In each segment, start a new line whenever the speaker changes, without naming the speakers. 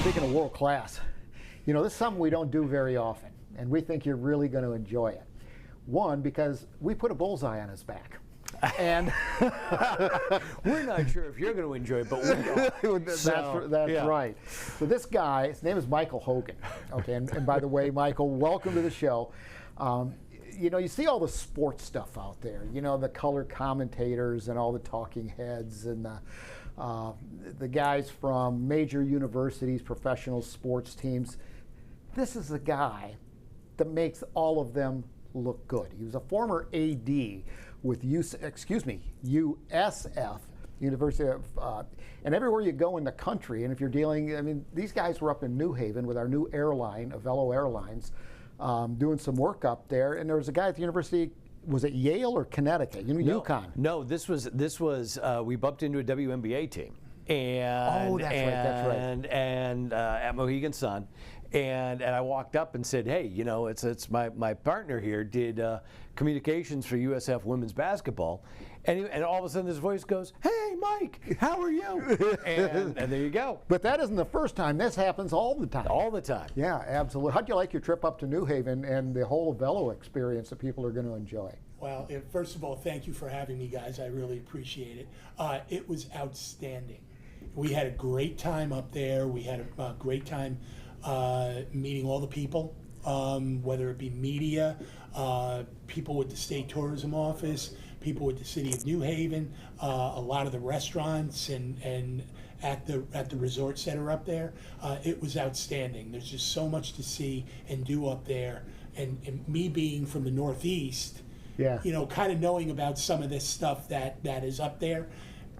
Speaking of world class, you know, this is something we don't do very often, and we think you're really going to enjoy it. One, because we put a bullseye on his back. And
we're not sure if you're going to enjoy it, but we are.
That's right. So this guy, his name is Michale Hogan. Okay, and by the way, Michael, welcome to the show. You know, you see all the sports stuff out there. You know, the color commentators and all the talking heads and the guys from major universities, professional sports teams. This is a guy that makes all of them look good. He was a former AD with USF, University of, and everywhere you go in the country, and if you're dealing, I mean, these guys were up in New Haven with our new airline, Avello Airlines, doing some work up there, and there was a guy at the university, was it Yale or Connecticut? UConn.
No, this was we bumped into a WNBA team. And,
that's right.
And at Mohegan Sun. And I walked up and said, hey, you know, it's my partner here did communications for USF women's basketball. And all of a sudden this voice goes, hey, Mike, how are you? and there you go.
But that isn't the first time. This happens all the time.
All the time.
Yeah, absolutely. How'd you like your trip up to New Haven and the whole Avello experience that people are going to enjoy?
Well, first of all, thank you for having me, guys. I really appreciate it. It was outstanding. We had a great time up there. We had a great time meeting all the people, whether it be media, people with the State Tourism Office, people with the City of New Haven, a lot of the restaurants and at the resorts that are up there. It was outstanding. There's just so much to see and do up there. And me being from the Northeast,
yeah,
you know, kind of knowing about some of this stuff that is up there,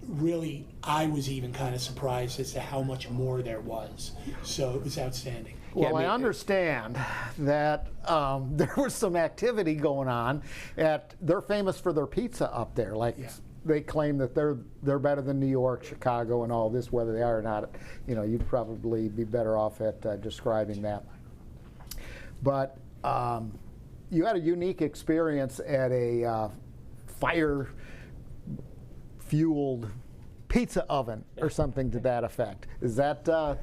really, I was even kind of surprised as to how much more there was. So it was outstanding.
Well, I understand that there was some activity going on they're famous for their pizza up there. Like, they claim that they're better than New York, Chicago, and all this. Whether they are or not, you know, you'd probably be better off at describing that. But you had a unique experience at a fire-fueled pizza oven or something to that effect. Is that the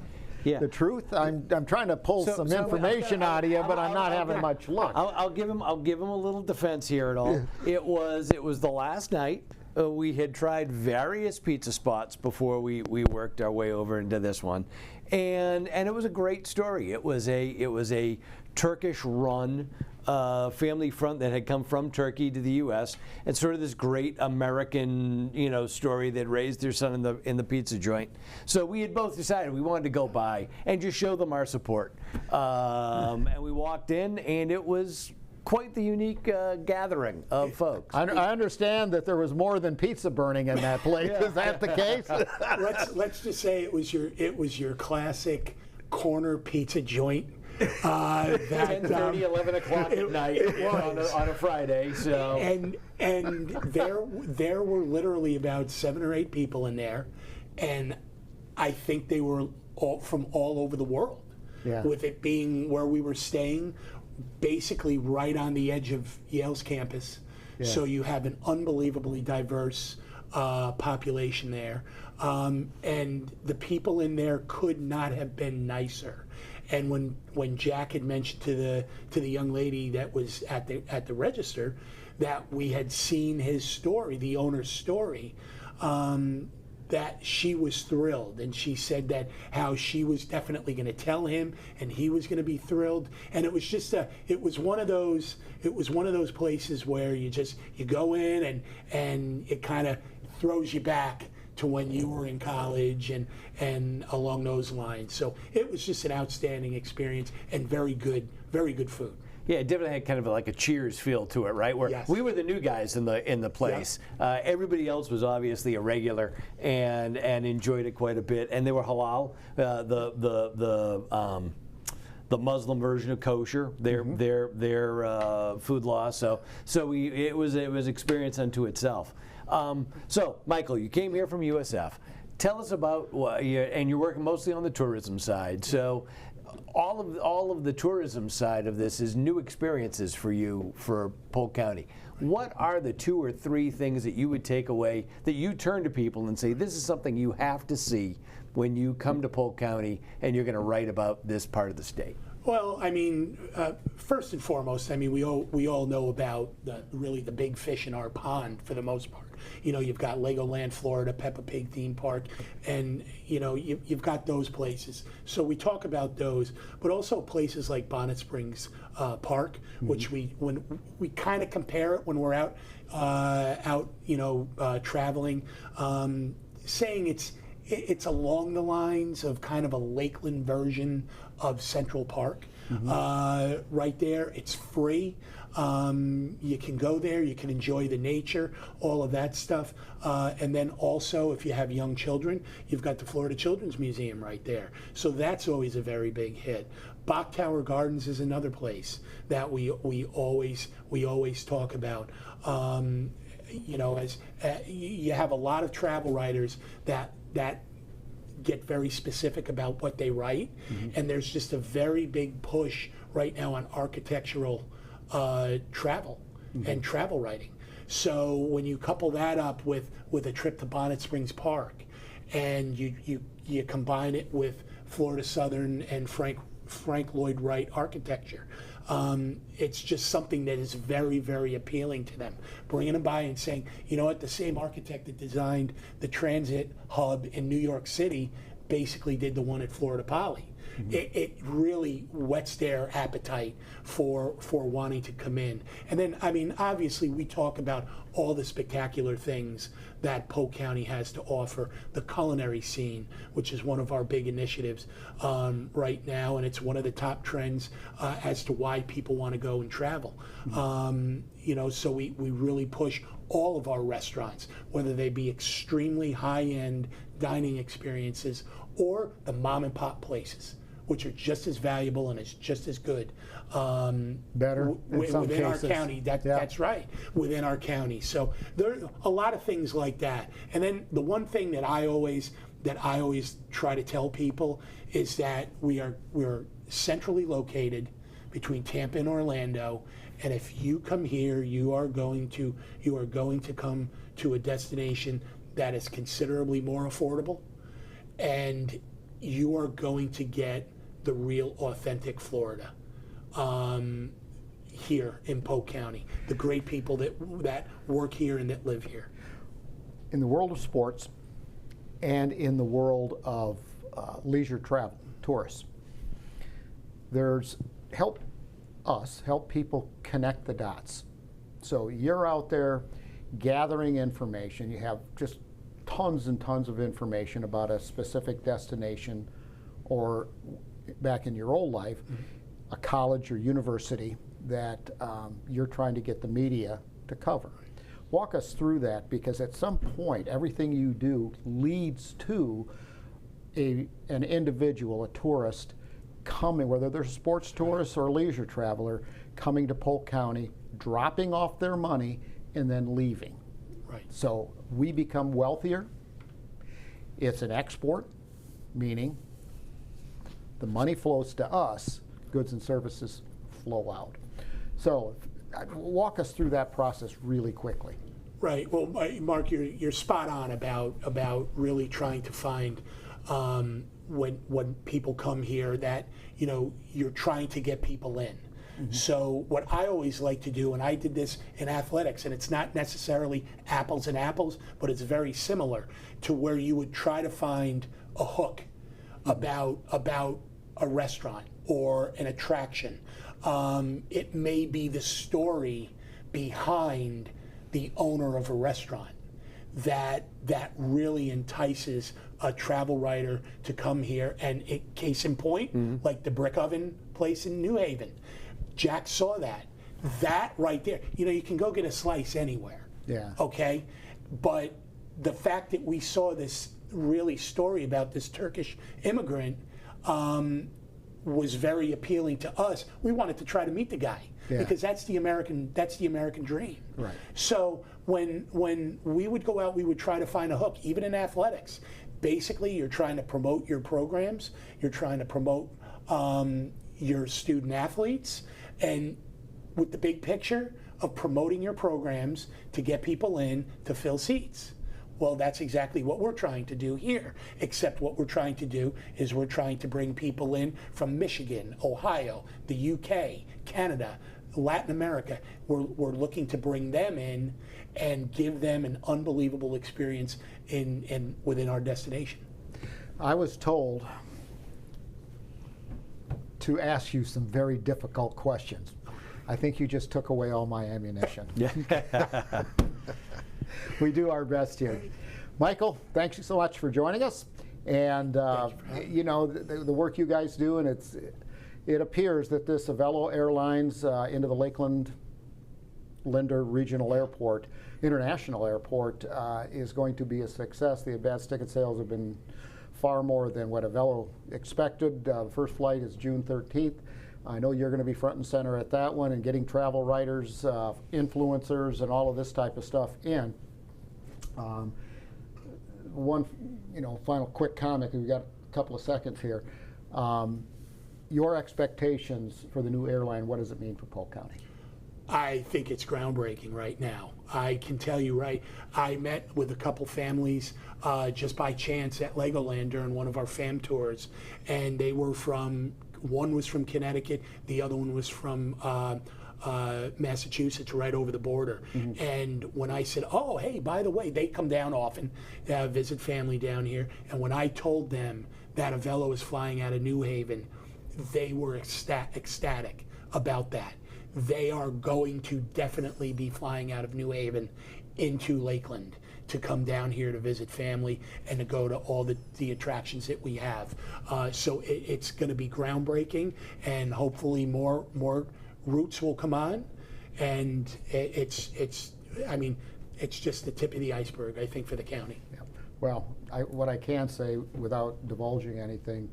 truth? I'm trying to pull some information out of you, but I'm not having much luck.
I'll give him a little defense here at all. It was the last night. We had tried various pizza spots before we worked our way over into this one, and it was a great story. It was a Turkish run family front that had come from Turkey to the U.S. and sort of this great American, you know, story that raised their son in the pizza joint. So we had both decided we wanted to go by and just show them our support. And we walked in, and it was quite the unique gathering of folks.
I understand that there was more than pizza burning in that place. Is that the case?
Let's just say it was your classic corner pizza joint.
10:30, 11 o'clock at night on a Friday. So
and there were literally about 7 or 8 people in there, and I think they were all from all over the world.
Yeah.
With it being where we were staying, basically right on the edge of Yale's campus, so you have an unbelievably diverse population there, and the people in there could not have been nicer. And when Jack had mentioned to the young lady that was at the register that we had seen his story, the owner's story, that she was thrilled, and she said that how she was definitely going to tell him, and he was going to be thrilled. And it was just it was one of those places where you go in and it kind of throws you back to when you were in college and along those lines. So it was just an outstanding experience and very good food.
Yeah, it definitely had kind of like a Cheers feel to it, right? Where we were the new guys in the place. Everybody else was obviously a regular and enjoyed it quite a bit. And they were halal. The Muslim version of kosher, their food law. So it was experience unto itself. So, Michael, you came here from USF. Tell us about and you're working mostly on the tourism side. So, all of the tourism side of this is new experiences for you for Polk County. What are the 2 or 3 things that you would take away that you turn to people and say, this is something you have to see when you come to Polk County and you're going to write about this part of the state?
Well, I mean, first and foremost, I mean, we all know about really the big fish in our pond for the most part. You know, you've got Legoland, Florida, Peppa Pig theme park, and you know, you've got those places. So we talk about those, but also places like Bonnet Springs Park, which when we kind of compare it when we're out, traveling, saying it's along the lines of kind of a Lakeland version of Central Park. Right there, it's free. You can go there, you can enjoy the nature, all of that stuff. And then also, if you have young children, you've got the Florida Children's Museum right there. So that's always a very big hit. Bach Tower Gardens is another place that we always talk about. You know, as you have a lot of travel writers that get very specific about what they write, and there's just a very big push right now on architectural travel and travel writing. So when you couple that up with a trip to Bonnet Springs Park, and you combine it with Florida Southern and Frank Lloyd Wright architecture, it's just something that is very, very appealing to them. Bringing them by and saying, you know what, the same architect that designed the transit hub in New York City basically did the one at Florida Poly. It really whets their appetite for wanting to come in. And then, I mean, obviously we talk about all the spectacular things that Polk County has to offer. The culinary scene, which is one of our big initiatives right now, and it's one of the top trends as to why people want to go and travel. You know, so we really push all of our restaurants, whether they be extremely high-end dining experiences or the mom and pop places, which are just as valuable and is just as good.
Better in some
within
cases.
Our county. That's right, within our county. So there are a lot of things like that. And then the one thing that I always try to tell people is that we're centrally located between Tampa and Orlando. And if you come here, you are going to come to a destination that is considerably more affordable, and you are going to get the real authentic Florida here in Polk County. The great people that work here and that live here.
In the world of sports and in the world of leisure travel, tourists, there's help people connect the dots. So you're out there gathering information. You have just tons and tons of information about a specific destination, or back in your old life, a college or university that you're trying to get the media to cover. Walk us through that, because at some point everything you do leads to an individual, a tourist, coming, whether they're a sports tourist or a leisure traveler, coming to Polk County, dropping off their money, and then leaving.
Right.
So we become wealthier. It's an export, meaning the money flows to us, goods and services flow out. So walk us through that process really quickly.
Right. Well, Mark, you're spot on about really trying to find when people come here that, you know, you're trying to get people in. So what I always like to do, and I did this in athletics, and it's not necessarily apples and apples, but it's very similar to where you would try to find a hook about a restaurant or an attraction. It may be the story behind the owner of a restaurant that really entices a travel writer to come here. And case in point, like the Brick Oven place in New Haven, Jack saw that. That right there, you know, you can go get a slice anywhere.
Yeah.
Okay, but the fact that we saw this really story about this Turkish immigrant was very appealing to us. We wanted to try to meet the guy because that's the American dream.
Right.
So when we would go out, we would try to find a hook, even in athletics. Basically, you're trying to promote your programs. You're trying to promote your student athletes, and with the big picture of promoting your programs to get people in to fill seats. Well, that's exactly what we're trying to do here, except what we're trying to do is we're trying to bring people in from Michigan, Ohio, the UK, Canada, Latin America. We're looking to bring them in and give them an unbelievable experience within our destination.
I was told to ask you some very difficult questions. I think you just took away all my ammunition.
Yeah.
We do our best here. Michael, thank you so much for joining us. And you know, the work you guys do, and it appears that this Avelo Airlines into the Lakeland Linder Regional Airport, International Airport, is going to be a success. The advanced ticket sales have been far more than what Avelo expected. The first flight is June 13th. I know you're going to be front and center at that one and getting travel writers, influencers, and all of this type of stuff in. One, final quick comment. We've got a couple of seconds here. Your expectations for the new airline, what does it mean for Polk County?
I think it's groundbreaking right now. I can tell you, I met with a couple families just by chance at Legoland during one of our fam tours, and they were one was from Connecticut, the other one was from Massachusetts, right over the border. Mm-hmm. And when I said, oh, hey, by the way, they come down often, visit family down here, and when I told them that Avelo is flying out of New Haven, they were ecstatic about that. They are going to definitely be flying out of New Haven into Lakeland to come down here to visit family and to go to all the attractions that we have. So it's going to be groundbreaking, and hopefully more routes will come on. And it's just the tip of the iceberg, I think, for the county.
Yeah. Well, what I can say without divulging anything,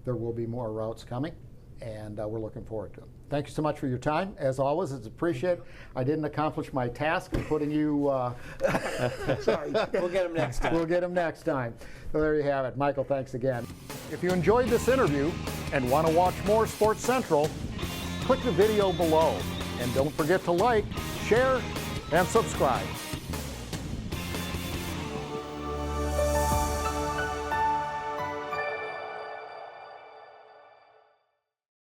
there will be more routes coming, and we're looking forward to them. Thank you so much for your time. As always, it's appreciated. I didn't accomplish my task of putting you...
Sorry.
We'll get him next time.
We'll get him next time. So there you have it. Michael, thanks again. If you enjoyed this interview and want to watch more Sports Central, click the video below. And don't forget to like, share, and subscribe.